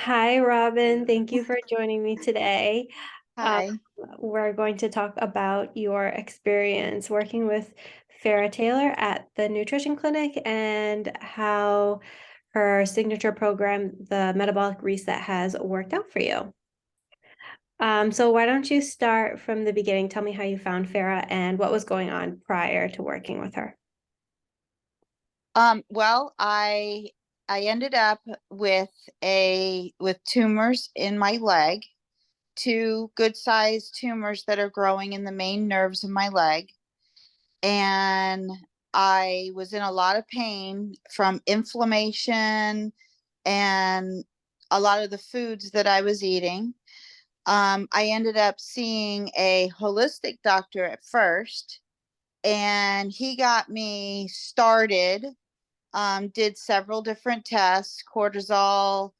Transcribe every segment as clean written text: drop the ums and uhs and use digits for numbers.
Hi, Robyn. Thank you for joining me today. Um, Hi. we're going to talk about your experience working with Farah Taylor at the nutrition clinic and how her signature program, the Metabolic Reset, has worked out for you. So why don't you start from the beginning? Tell me how you found Farah and what was going on prior to working with her. Well, I ended up with tumors in my leg, two good sized tumors that are growing in the main nerves of my leg. And I was in a lot of pain from inflammation and a lot of the foods that I was eating. I ended up seeing a holistic doctor at first, and he got me started, did several different tests, cortisol,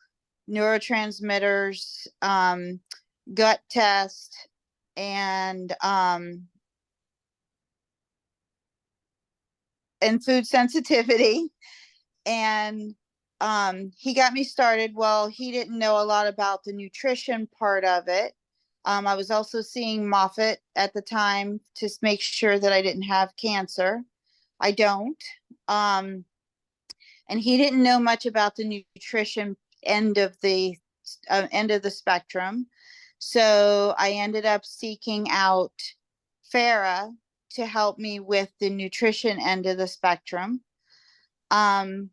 neurotransmitters, gut test, and um, and food sensitivity. And he got me started. Well, he didn't know a lot about the nutrition part of it. I was also seeing Moffitt at the time to make sure that I didn't have cancer. I don't. Um, and he didn't know much about the nutrition end of the end of the spectrum. So I ended up seeking out Farah to help me with the nutrition end of the spectrum. Um,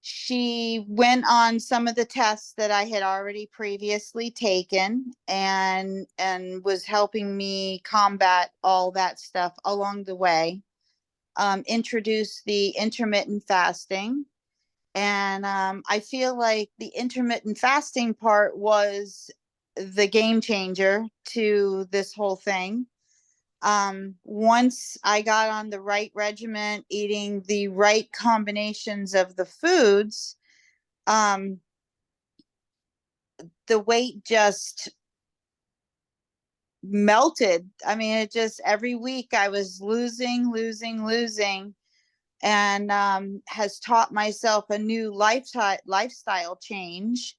she went on some of the tests that I had already previously taken, and was helping me combat all that stuff along the way. Introduce the intermittent fasting, and I feel like the intermittent fasting part was the game changer to this whole thing. Once I got on the right regimen, eating the right combinations of the foods, um, the weight just melted. I mean, it just every week I was losing, and has taught myself a new lifestyle change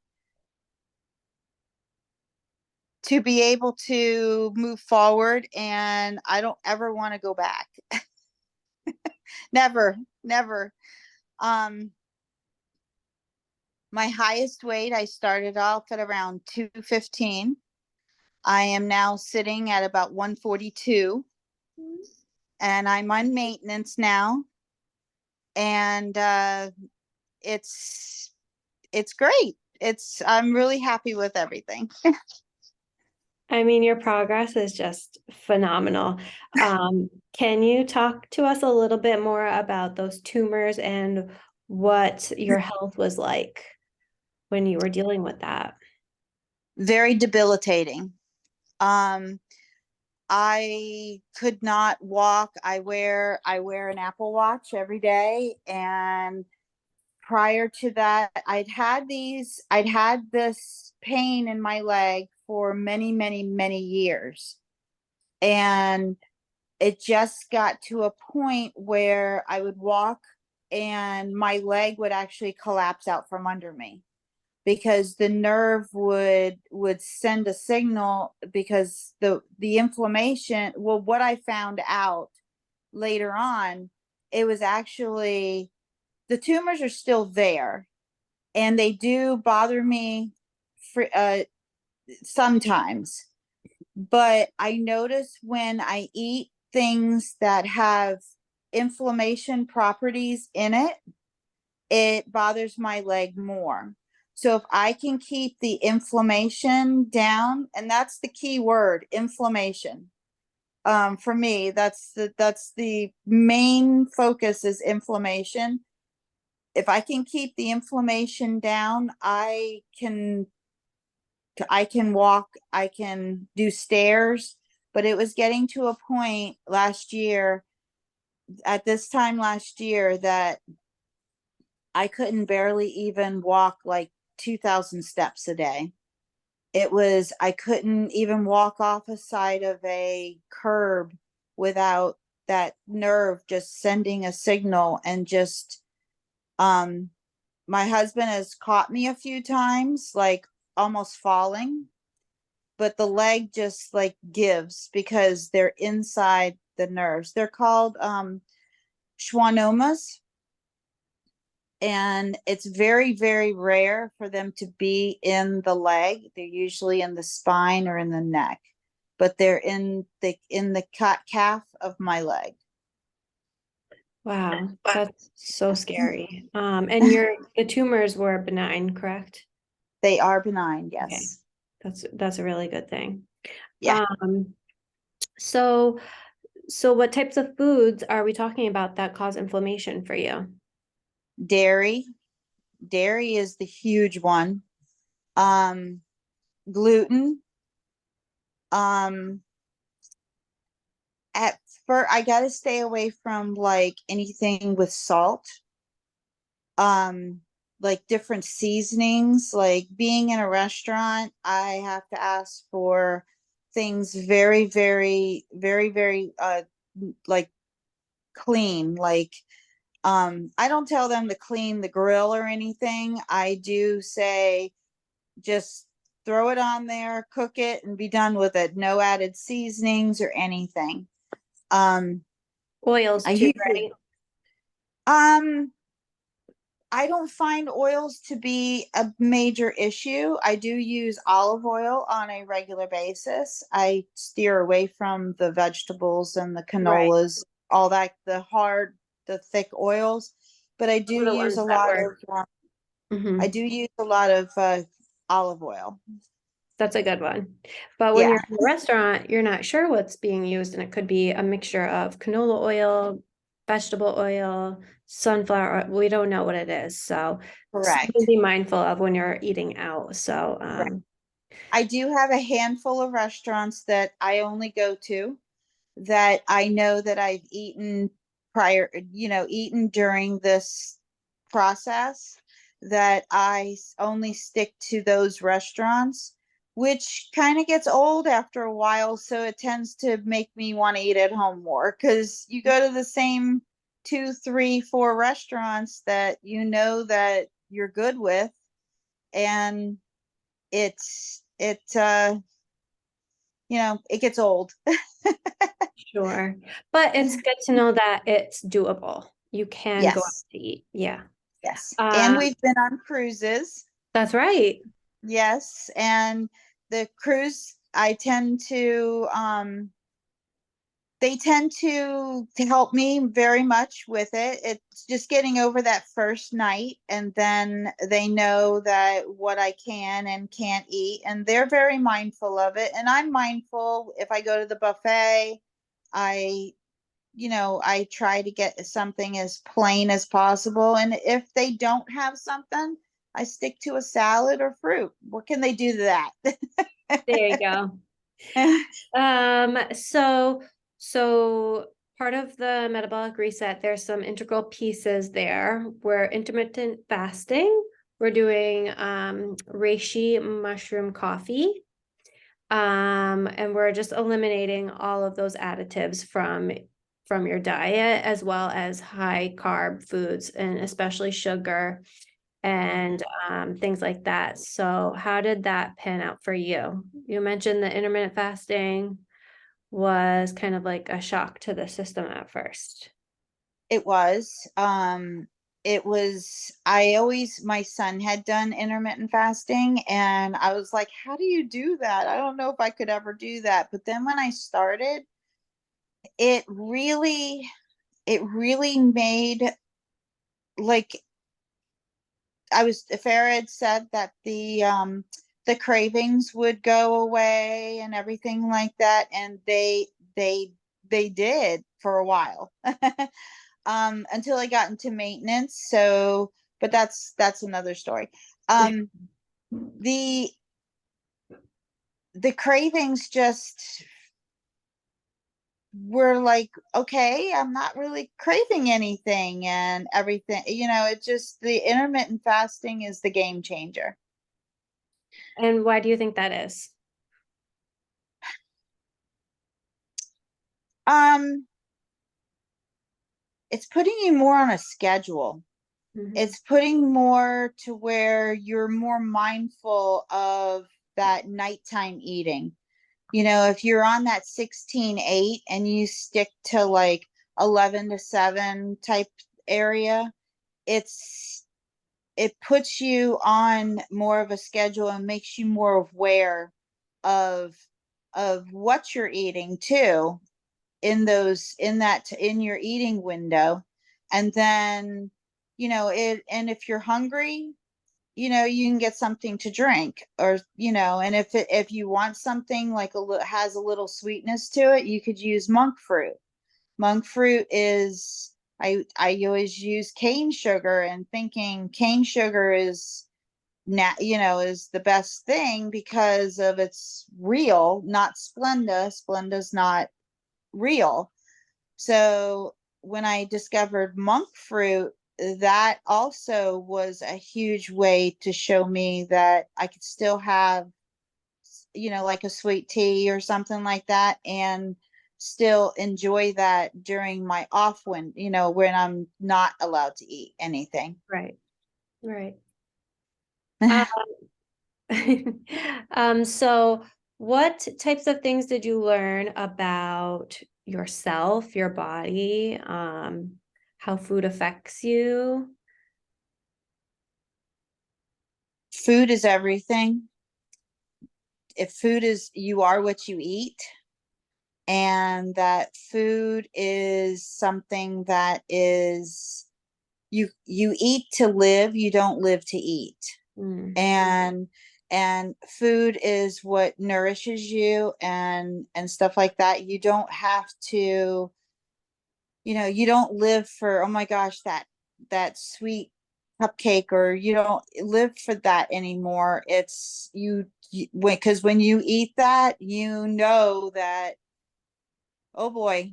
to be able to move forward. And I don't ever want to go back. Never, never. Um, my highest weight, I started off at around 215. I am now sitting at about 142, and I'm on maintenance now. And it's it's great. I'm really happy with everything. I mean, your progress is just phenomenal. Can you talk to us a little bit more about those tumors and what your health was like when you were dealing with that? Very debilitating. Um, I could not walk. I wear an Apple Watch every day, and prior to that, I'd had this pain in my leg for many, many, many years. And it just got to a point where I would walk and my leg would actually collapse out from under me, because the nerve would send a signal, because the inflammation, well, what I found out later on, it was actually, the tumors are still there, and they do bother me for sometimes. But I notice when I eat things that have inflammation properties in it, it bothers my leg more. So if I can keep the inflammation down, and that's the key word, inflammation. For me, that's the main focus, is inflammation. If I can keep the inflammation down, I can walk, I can do stairs. But it was getting to a point last year, at this time last year, that I couldn't barely even walk like 2,000 steps a day. I couldn't even walk off a side of a curb without that nerve just sending a signal. And just, um, my husband has caught me a few times, like almost falling, but the leg just like gives because they're inside the nerves. They're called schwannomas, and it's very, very rare for them to be in the leg. They're usually in the spine or in the neck, but they're in the calf of my leg. Wow, that's so scary. And the tumors were benign, correct? They are benign, Okay, yes. that's a really good thing. Yeah. Um, so so what types of foods are we talking about that cause inflammation for you? Dairy. Dairy is the huge one. Um, Gluten. Um, at first, I gotta stay away from like anything with salt. Um, like different seasonings. Like being in a restaurant, I have to ask for things very, very, very, very like clean. Like I don't tell them to clean the grill or anything. I do say just throw it on there, cook it, and be done with it. No added seasonings or anything. Um, Oils I too, usually, right? um, I don't find oils to be a major issue. I do use olive oil on a regular basis. I steer away from the vegetables and the Right. canolas, all that, the thick oils. But Those are the ones that were. I Mhm. do use a lot of olive oil. That's a good one. But when Yeah, you're in a restaurant, you're not sure what's being used, and it could be a mixture of canola oil, vegetable oil, sunflower oil. We don't know what it is. So something to correct. be mindful of when you're eating out. So I do have a handful of restaurants that I only go to that I know that I've eaten prior, eaten during this process, that only stick to those restaurants, which kind of gets old after a while. So it tends to make me want to eat at home more because you go to the same two, three, four restaurants that you know that you're good with, and it gets old. sure. But it's good to know that it's doable. You can go out Yes, to eat. Yeah. yes. And Um, we've been on cruises. that's right. Yes, and the cruise, I tend to they tend to help me very much with it. It's just getting over that first night, and then they know that what I can and can't eat, and they're very mindful of it. And I'm mindful if I go to the buffet, I I try to get something as plain as possible. And if they don't have something, I stick to a salad or fruit. What can they do to that? There you go. So so part of the metabolic reset, there's some integral pieces there. We're intermittent fasting. We're doing reishi mushroom coffee. And we're just eliminating all of those additives from your diet, as well as high carb foods, and especially sugar and things like that. So how did that pan out for you? You mentioned the intermittent fasting was kind of like a shock to the system at first. It was. My son had done intermittent fasting, and I was like, how do you do that? I don't know if I could ever do that. But then when I started, it really, it really made like Farah had said that the cravings would go away and everything like that, and they they did for a while. Until I got into maintenance. So, but that's another story. Um the the cravings just were like, okay, I'm not really craving anything and everything. It just, the intermittent fasting is the game changer. And why do you think that is? Um, it's putting you more on a schedule. Mhm. It's putting more to where you're more mindful of that nighttime eating. You know, if you're on that 16-8 and you stick to like 11 to 7 type area, it's it puts you on more of a schedule and makes you more aware of what you're eating too, in your eating window. And then, and if you're hungry, you can get something to drink, or and if you want something like has a little sweetness to it, you could use monk fruit. Monk fruit is, I always use cane sugar, and thinking cane sugar is is the best thing because of its real, not Splenda's not real. So when I discovered monk fruit, that also was a huge way to show me that I could still have, like a sweet tea or something like that, and still enjoy that during my off when I'm not allowed to eat anything. Right, right. Um, so what types of things did you learn about yourself, your body, how food affects you? Food is everything. If food is, you are what you eat, and that food is something that is, you eat to live, you don't live to eat. Mm, And food is what nourishes you, and stuff like that. You don't have to, you don't live for, oh my gosh, that sweet cupcake, or you don't live for that anymore. It's because when you eat that, you know that, oh boy,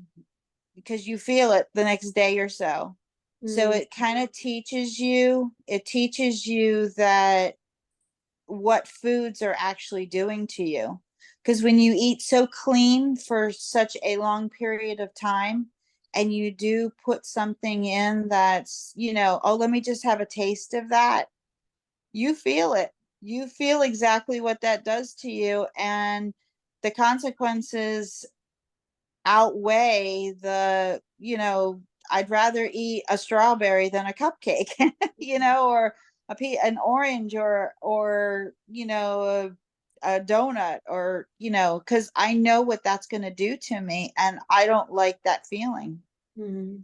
because you feel it the next day or so. So mm, it kind of teaches you that what foods are actually doing to you. Because when you eat so clean for such a long period of time, and you do put something in that's, oh, let me just have a taste of that, you feel it. You feel exactly what that does to you. And the consequences outweigh I'd rather eat a strawberry than a cupcake, or an orange, or a donut, or because I know what that's going to do to me, and I don't like that feeling. mm.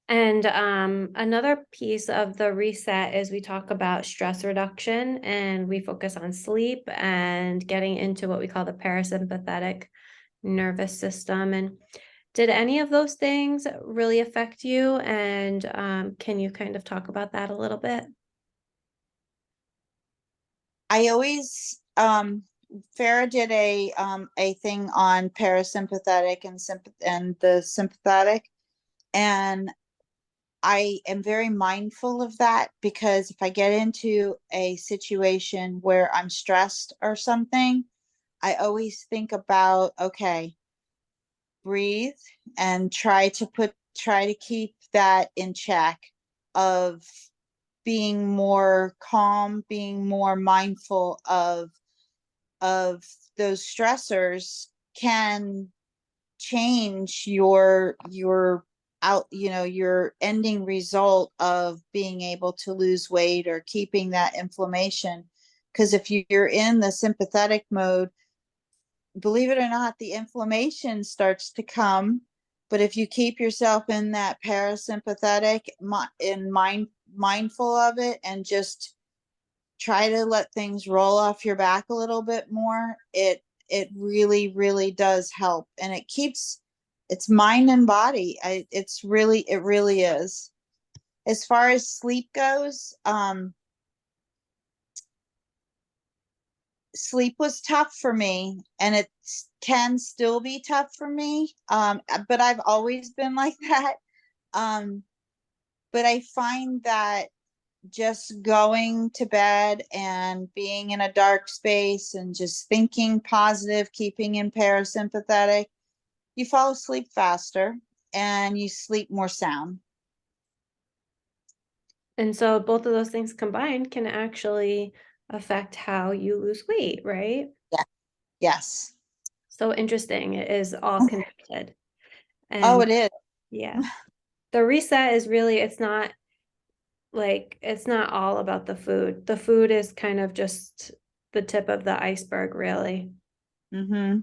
And another piece of the reset is we talk about stress reduction and we focus on sleep and getting into what we call the parasympathetic nervous system. And did any of those things really affect you? And can you kind of talk about that a little bit? I always Farah did a thing on parasympathetic and the sympathetic, and I am very mindful of that, because if I get into a situation where I'm stressed or something, I always think about, okay, breathe, and try to keep that in check, of being more calm, being more mindful of those stressors, can change your ending result of being able to lose weight or keeping that inflammation. Because if you're in the sympathetic mode, believe it or not, the inflammation starts to come. But if you keep yourself in that parasympathetic, in mindful of it, and just try to let things roll off your back a little bit more, it really, really does help. And it's mind and body. It really is. As far as sleep goes, sleep was tough for me, and it can still be tough for me. But I've always been like that. Um, but I find that just going to bed and being in a dark space and just thinking positive, keeping in parasympathetic, you fall asleep faster and you sleep more sound. And so both of those things combined can actually affect how you lose weight, right? Yeah. Yes. So interesting. It is all connected. Oh, And it is. yeah, the reset is really, it's not like, it's not all about the food. The food is kind of just the tip of the iceberg, really. Mm-hmm.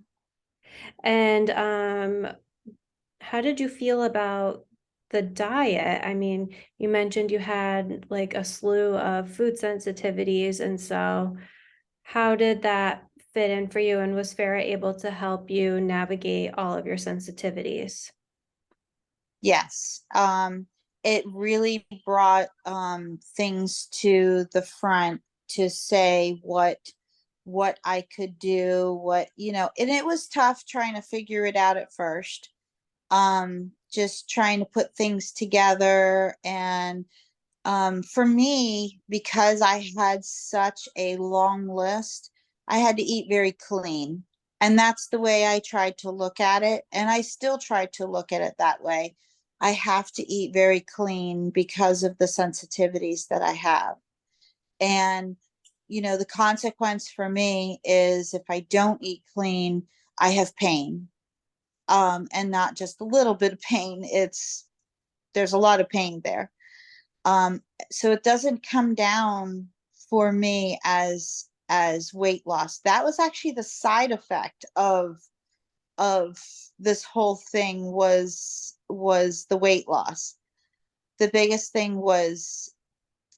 And how did you feel about the diet? I mean, you mentioned you had like a slew of food sensitivities, and so how did that fit in for you? And was Farah able to help you navigate all of your sensitivities? Yes. It really brought things to the front to say what I could do, what, and it was tough trying to figure it out at first. Just trying to put things together. And for me, because I had such a long list, I had to eat very clean. And that's the way I tried to look at it. And I still try to look at it that way. I have to eat very clean because of the sensitivities that I have. And, the consequence for me is if I don't eat clean, I have pain. And not just a little bit of pain. There's a lot of pain there. Um, so it doesn't come down for me as weight loss. That was actually the side effect of this whole thing was the weight loss. The biggest thing was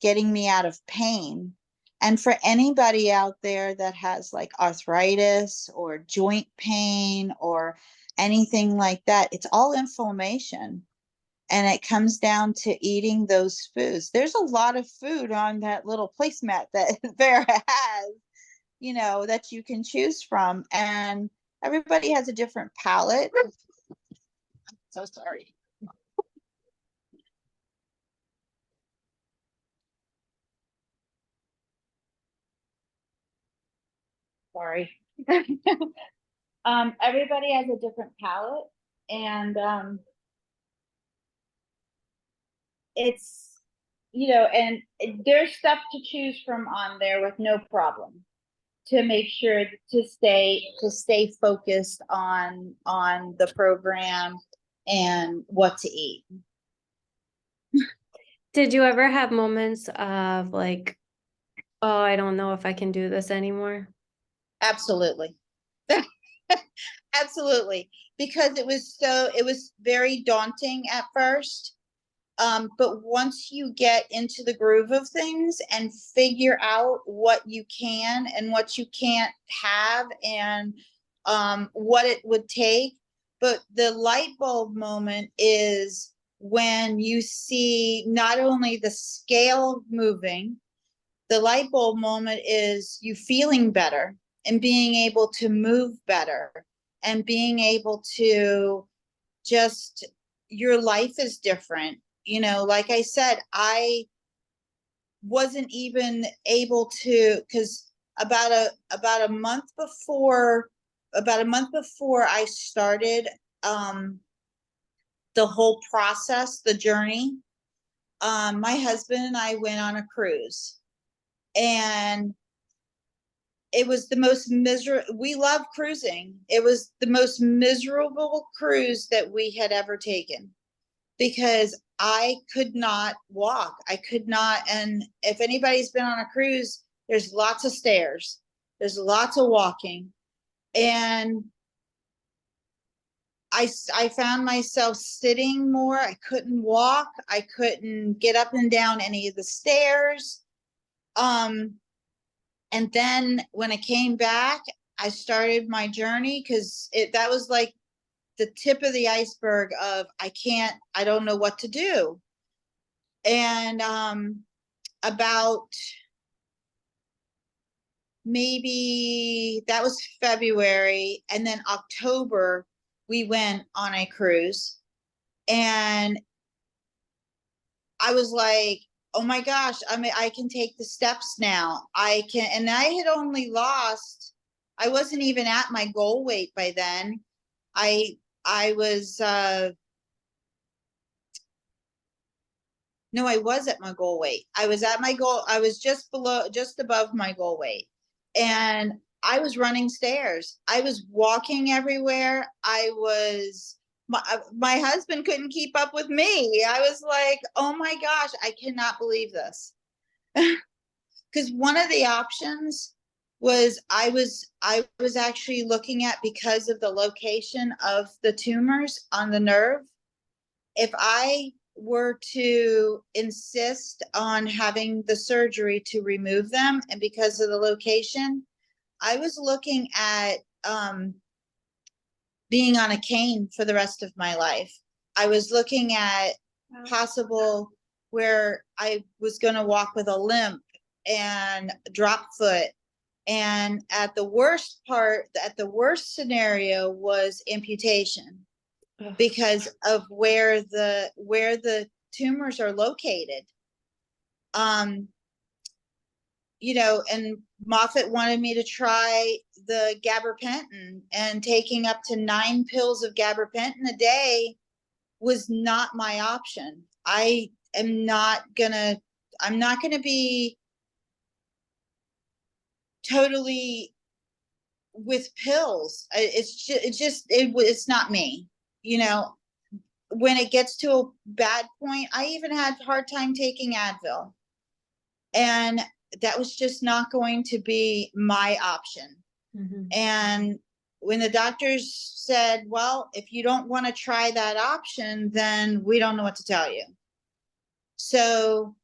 getting me out of pain. And for anybody out there that has like arthritis or joint pain or anything like that, it's all inflammation. And it comes down to eating those foods. There's a lot of food on that little placemat that Vera has, that you can choose from. And everybody has a different palate. So sorry. Sorry. Everybody has a different palate. And it's, and there's stuff to choose from on there with no problem, to make sure to stay focused on the program and what to eat. Did you ever have moments of like, oh, I don't know if I can do this anymore? Absolutely. Absolutely. Because it was very daunting at first. But once you get into the groove of things and figure out what you can and what you can't have, and what it would take, but the light bulb moment is when you see not only the scale moving, the light bulb moment is you feeling better and being able to move better and being able to just, your life is different. Like I said, I wasn't even able to, because about a month before I started the whole process, the journey, my husband and I went on a cruise. And it was the most miserable. We love cruising. It was the most miserable cruise that we had ever taken, because I could not walk. I could not. And if anybody's been on a cruise, there's lots of stairs, there's lots of walking. And I found myself sitting more. I couldn't walk. I couldn't get up and down any of the stairs. And then when I came back, I started my journey, because that was like the tip of the iceberg of I don't know what to do. And about maybe that was February, and then October we went on a cruise, and I was like, oh my gosh, I mean, I can take the steps now. And I had only lost, I wasn't even at my goal weight by then. I was No, I was at my goal weight. I was at my goal. I was just above my goal weight. And I was running stairs. I was walking everywhere. My husband couldn't keep up with me. I was like, oh my gosh, I cannot believe this. Because one of the options was I was actually looking at, because of the location of the tumors on the nerve, if I were to insist on having the surgery to remove them, and because of the location, I was looking at being on a cane for the rest of my life. I was looking at possible where I was going to walk with a limp and drop foot. And at the worst scenario was amputation, Ugh. because of where the tumors are located. Um, and Moffitt wanted me to try the gabapentin, and taking up to 9 pills of gabapentin a day was not my option. I'm not gonna be totally with pills. It's not me, when it gets to a bad point. I even had a hard time taking Advil, and that was just not going to be my option. Mhm. And when the doctors said, well, if you don't want to try that option, then we don't know what to tell you. So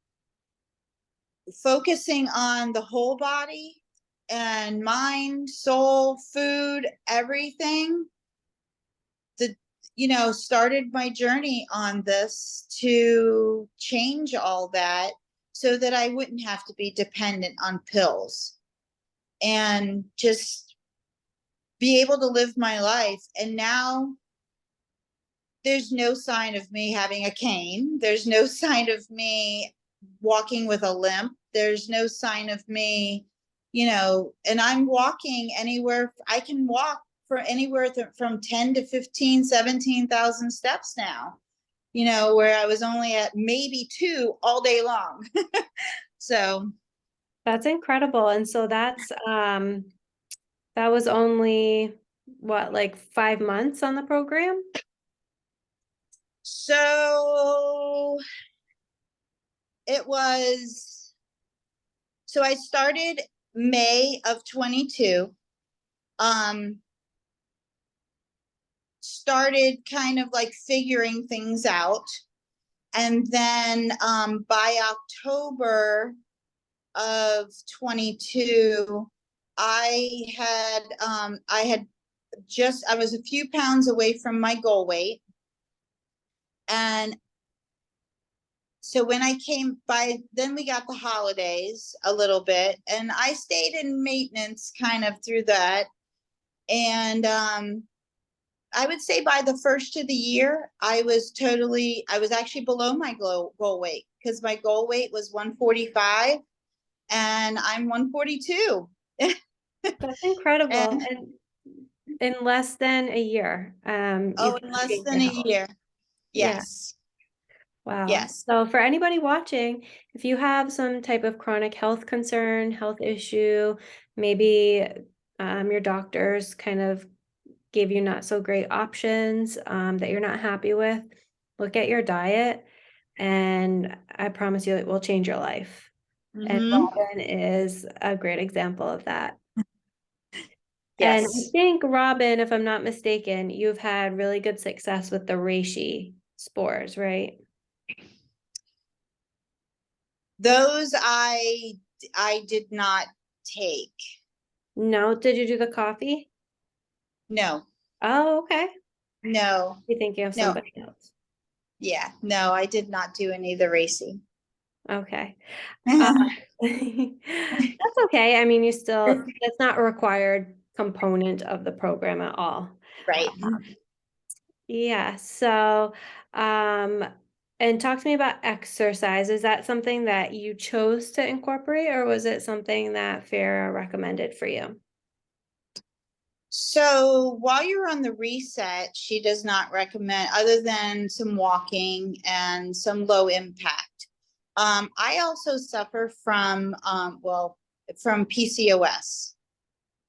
focusing on the whole body and mind, soul, food, everything, started my journey on this to change all that, so that I wouldn't have to be dependent on pills, and just be able to live my life. And now there's no sign of me having a cane. There's no sign of me walking with a limp. There's no sign of me, and I'm walking anywhere. I can walk for anywhere from 10 to 15, 17,000 steps now, where I was only at maybe 2 all day long. So That's incredible. And so that was only what, like 5 months on the program? So it was, so I started May of 22. Started kind of like figuring things out. And then by October of 22, I was a few pounds away from my goal weight. And so when I came by, then we got the holidays a little bit, and I stayed in maintenance kind of through that. And I would say by the first of the year, I was actually below my goal weight, because my goal weight was 145 and I'm 142. That's incredible. And And in less than a year, you've in less changed than your a health. year. Yeah. Yes. Wow. Yes. So for anybody watching, if you have some type of chronic health concern, health issue, maybe your doctors kind of gave you not so great options that you're not happy with, look at your diet, and I promise you it will change your life. And Mm-hmm. Robyn is a great example of that. And I Yes. think, Robyn, if I'm not mistaken, you've had really good success with the reishi spores, right? Those I did not take. No, did you do the coffee? No. Oh, okay. No. You think you have No. somebody else. Yeah. No, I did not do any of the racing. Okay. Uh, that's okay. I mean, that's not a required component of the program at all. Right. Yeah. So, um, and talk to me about exercise. Is that something that you chose to incorporate, or was it something that Farah recommended for you? So while you're on the reset, she does not recommend, other than some walking and some low impact. I also suffer from, from PCOS.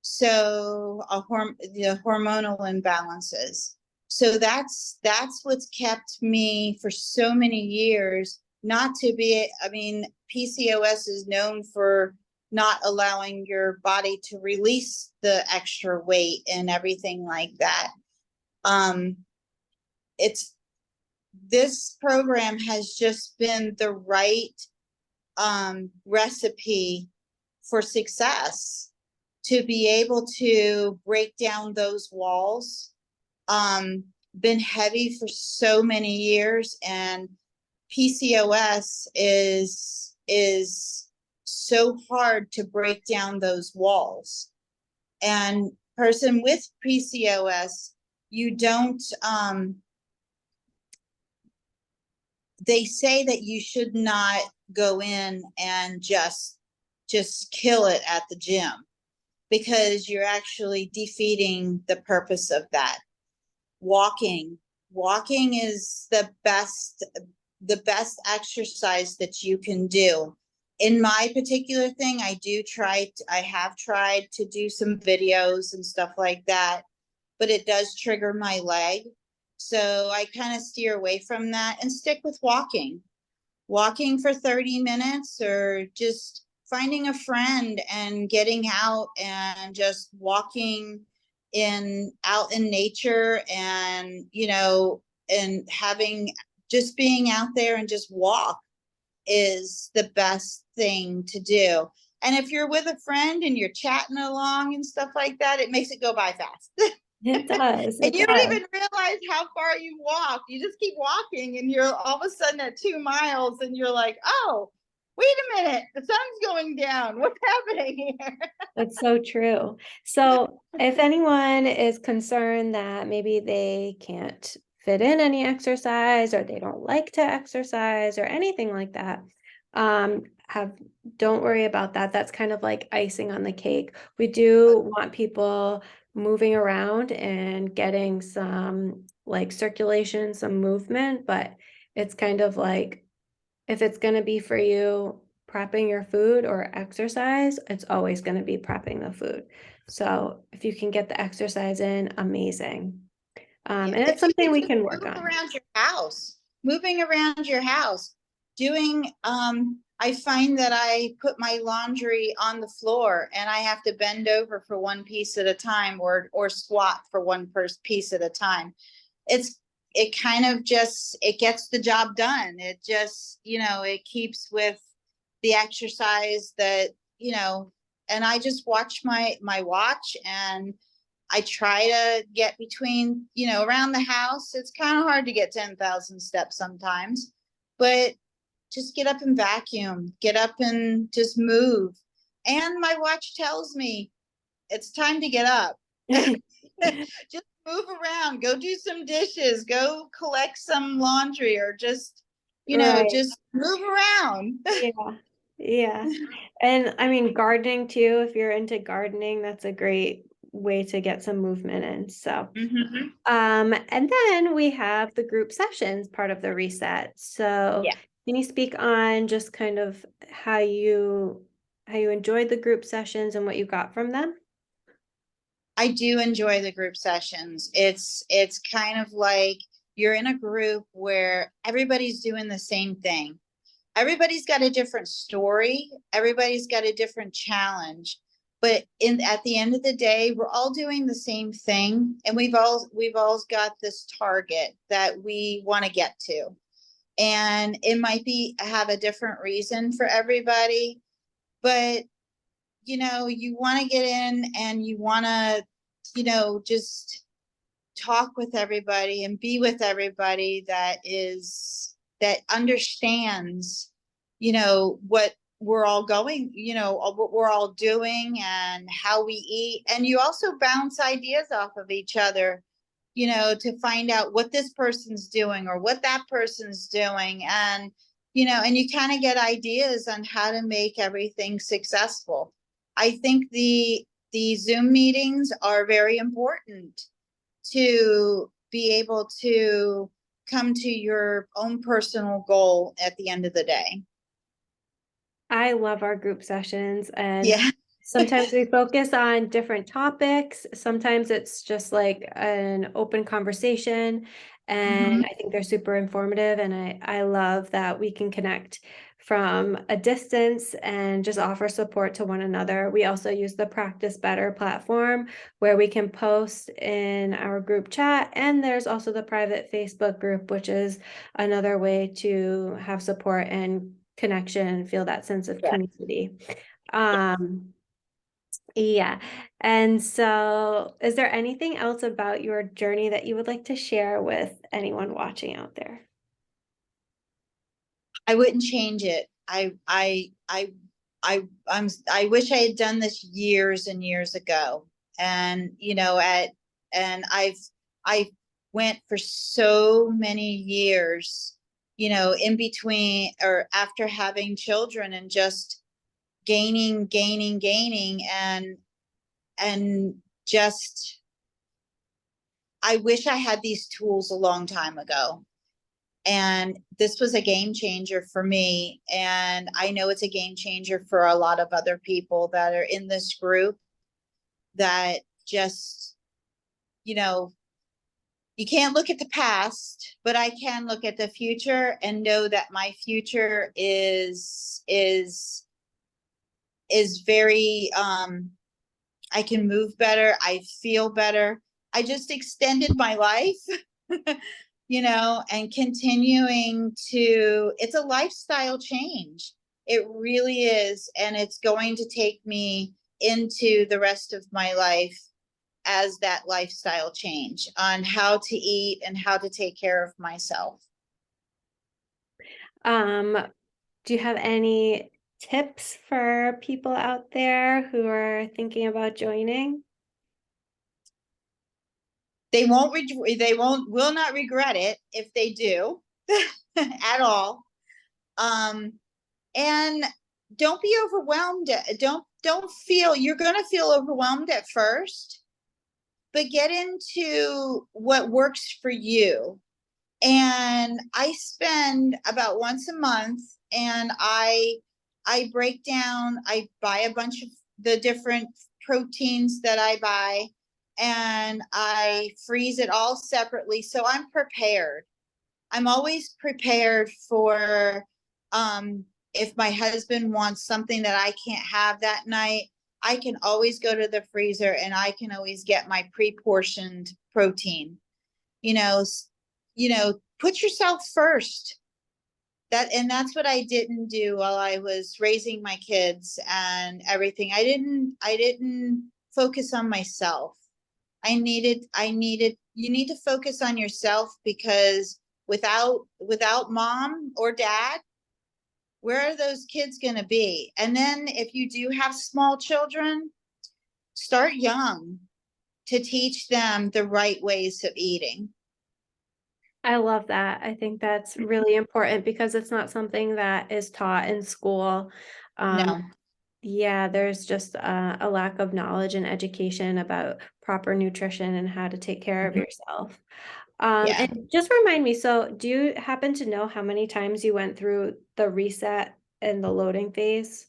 So the hormonal imbalances. So that's what's kept me for so many years not to be, I mean, PCOS is known for not allowing your body to release the extra weight and everything like that. Um, it's this program has just been the right recipe for success to be able to break down those walls. Been heavy for so many years, and PCOS is so hard to break down those walls. And person with PCOS, you don't they say that you should not go in and just kill it at the gym, because you're actually defeating the purpose of that. Walking. Walking is the best exercise that you can do. In my particular thing, I have tried to do some videos and stuff like that, but it does trigger my leg. So I kind of steer away from that and stick with walking for 30 minutes, or just finding a friend and getting out and just walking out in nature, and and having just being out there and just walk is the best thing to do. And if you're with a friend and you're chatting along and stuff like that, it makes it go by fast. It does. And It you don't does. even realize how far you walked. You just keep walking, and you're all of a sudden at 2 miles, and you're like, oh, wait a minute, the sun's going down. What's happening here? That's so true. So if anyone is concerned that maybe they can't fit in any exercise, or they don't like to exercise or anything like that, have don't worry about that. That's kind of like icing on the cake. We do want people moving around and getting some like circulation, some movement, but it's kind of like, if it's going to be for you prepping your food or exercise, it's always going to be prepping the food. So if you can get the exercise in, amazing. Yeah, And it's if you something can we just can work move on. around your house, moving around your house, doing, I find that I put my laundry on the floor, and I have to bend over for one piece at a time, or squat for one piece at a time. It kind of just, it gets the job done. It just, it keeps with the exercise that, and I just watch my watch, and I try to get between, around the house. It's kind of hard to get 10,000 steps sometimes, but just get up and vacuum, get up and just move. And my watch tells me it's time to get up. Just move around, go do some dishes, go collect some laundry, or just, Right. just move around. Yeah. Yeah. And I mean, gardening too, if you're into gardening, that's a great way to get some movement in. So, Mhm. and then we have the group sessions part of the reset. So Yeah. can you speak on just kind of how you enjoyed the group sessions and what you got from them? I do enjoy the group sessions. It's kind of like you're in a group where everybody's doing the same thing. Everybody's got a different story, everybody's got a different challenge, but in at the end of the day, we're all doing the same thing, and we've all got this target that we want to get to. And it might be have a different reason for everybody, but you want to get in, and you want to, just talk with everybody and be with everybody that understands, what we're all going, what we're all doing and how we eat. And you also bounce ideas off of each other, to find out what this person's doing or what that person's doing. And you kind of get ideas on how to make everything successful. I think the Zoom meetings are very important to be able to come to your own personal goal at the end of the day. I love our group sessions, and Yeah. sometimes we focus on different topics. Sometimes it's just like an open conversation, and Mhm. I think they're super informative, and I love that we can connect from a distance and just offer support to one another. We also use the Practice Better platform where we can post in our group chat, and there's also the private Facebook group, which is another way to have support and connection and feel that sense of Yeah. community. Um, yeah. And so, is there anything else about your journey that you would like to share with anyone watching out there? I wouldn't change it. I wish I had done this years and years ago. And, and I went for so many years, in between or after having children and just gaining, and just, I wish I had these tools a long time ago. And this was a game changer for me. And I know it's a game changer for a lot of other people that are in this group that just, you know, you can't look at the past, but I can look at the future and know that my future is very I can move better, I feel better. I just extended my life. And continuing to, it's a lifestyle change. It really is. And it's going to take me into the rest of my life as that lifestyle change on how to eat and how to take care of myself. Um, do you have any tips for people out there who are thinking about joining? Will not regret it if they do at all. Um, and don't be overwhelmed. Don't feel, you're going to feel overwhelmed at first, but get into what works for you. And I spend about once a month, and I break down, I buy a bunch of the different proteins that I buy, and I freeze it all separately so I'm prepared. I'm always prepared for if my husband wants something that I can't have that night, I can always go to the freezer and I can always get my pre-portioned protein. You know, put yourself first. That's what I didn't do while I was raising my kids and everything. I didn't focus on myself. I needed you need to focus on yourself, because without mom or dad, where are those kids going to be? And then if you do have small children, start young to teach them the right ways of eating. I love that. I think that's really important because it's not something that is taught in school. Um, No. yeah, there's just a lack of knowledge and education about proper nutrition and how to take care of Mhm. yourself. Yeah. And just remind me, so do you happen to know how many times you went through the reset and the loading phase?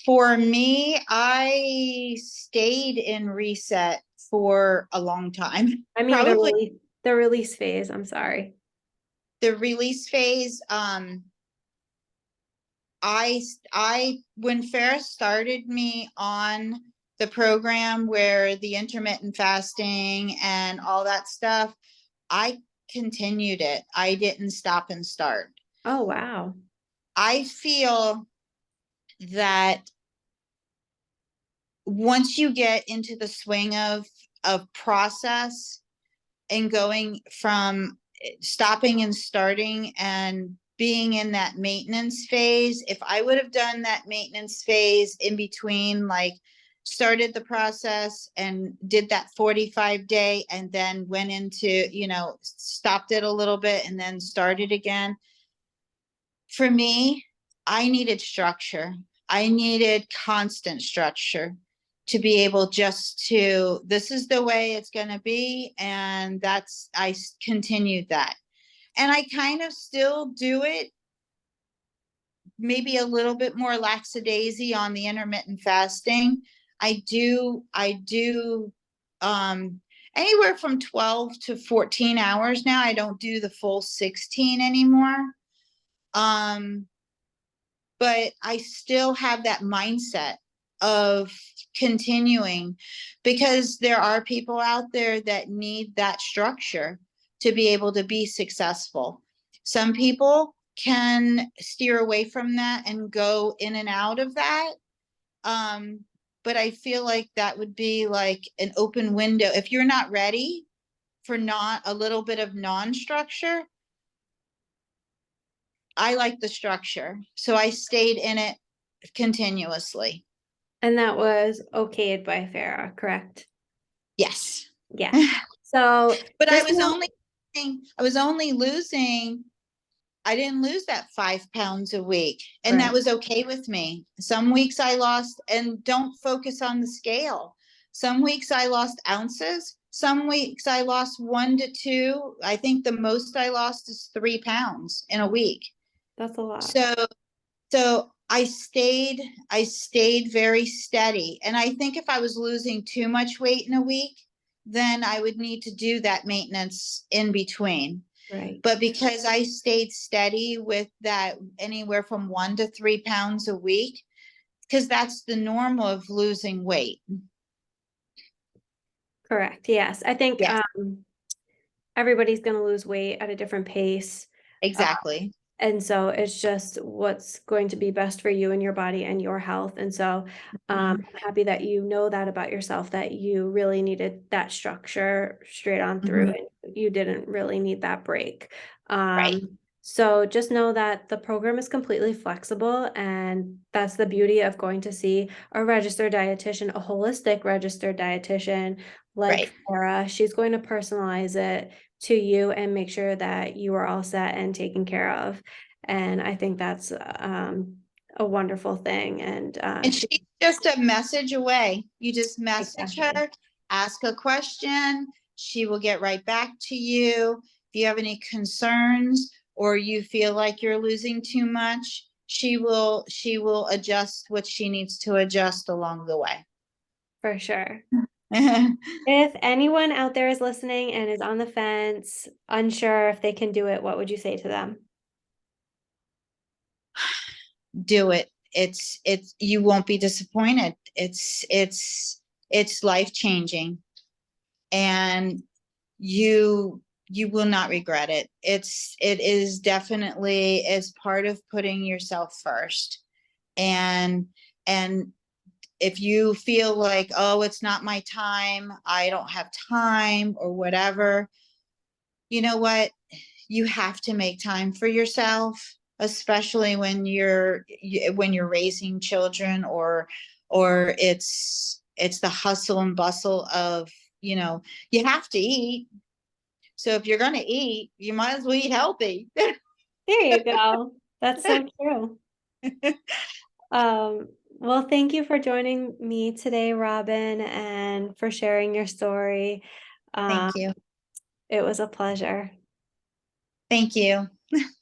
For me, I stayed in reset for a long time. I mean, Probably the release phase, I'm sorry. the release phase. I when Ferris started me on the program where the intermittent fasting and all that stuff, I continued it. I didn't stop and start. Oh, wow. I feel that once you get into the swing of process and going from stopping and starting and being in that maintenance phase, if I would have done that maintenance phase in between, like started the process and did that 45-day and then went into, stopped it a little bit and then started again, for me, I needed structure. I needed constant structure to be able just to, this is the way it's going to be. And I continued that. And I kind of still do it, maybe a little bit more lackadaisy on the intermittent fasting. I do anywhere from 12 to 14 hours now. I don't do the full 16 anymore. Um, but I still have that mindset of continuing, because there are people out there that need that structure to be able to be successful. Some people can steer away from that and go in and out of that. Um, but I feel like that would be like an open window. If you're not ready for not a little bit of non-structure, I like the structure. So I stayed in it continuously. And that was okayed by Farah, correct? Yes. Yeah. So But just know, I was only losing, I didn't lose that 5 pounds a week. And that right, was okay with me. Some weeks I lost, and don't focus on the scale. Some weeks I lost ounces. Some weeks I lost 1 to 2. I think the most I lost is 3 pounds in a week. that's a lot. So I stayed very steady. And I think if I was losing too much weight in a week, then I would need to do that maintenance in between. Right. But because I stayed steady with that anywhere from 1 to 3 pounds a week, because that's the norm of losing weight. Correct. Yes. I think Yes, everybody's going to lose weight at a different pace. exactly. And so it's just what's going to be best for you and your body and your health. And so I'm happy that you know that about yourself, that you really needed that structure straight on through, Mhm. and you didn't really need that break. Right, So just know that the program is completely flexible, and that's the beauty of going to see a registered dietitian, a holistic registered dietitian like right. Farah. She's going to personalize it to you and make sure that you are all set and taken care of. And I think that's a wonderful thing. And And she she's just a message away. You just message exactly her, ask a question. She will get right back to you. If you have any concerns or you feel like you're losing too much, she will adjust what she needs to adjust along the way. for sure. If anyone out there is listening and is on the fence, unsure if they can do it, what would you say to them? Do it. It's you won't be disappointed. It's life changing, and you will not regret it. It is definitely as part of putting yourself first. And if you feel like, oh, it's not my time, I don't have time or whatever, you know what? You have to make time for yourself, especially when you're raising children, or it's the hustle and bustle of, you have to eat. So if you're going to eat, you might as well eat healthy. There you go. That's so true. Well, thank you for joining me today, Robyn, and for sharing your story. Um, Thank you. it was a pleasure. Thank you.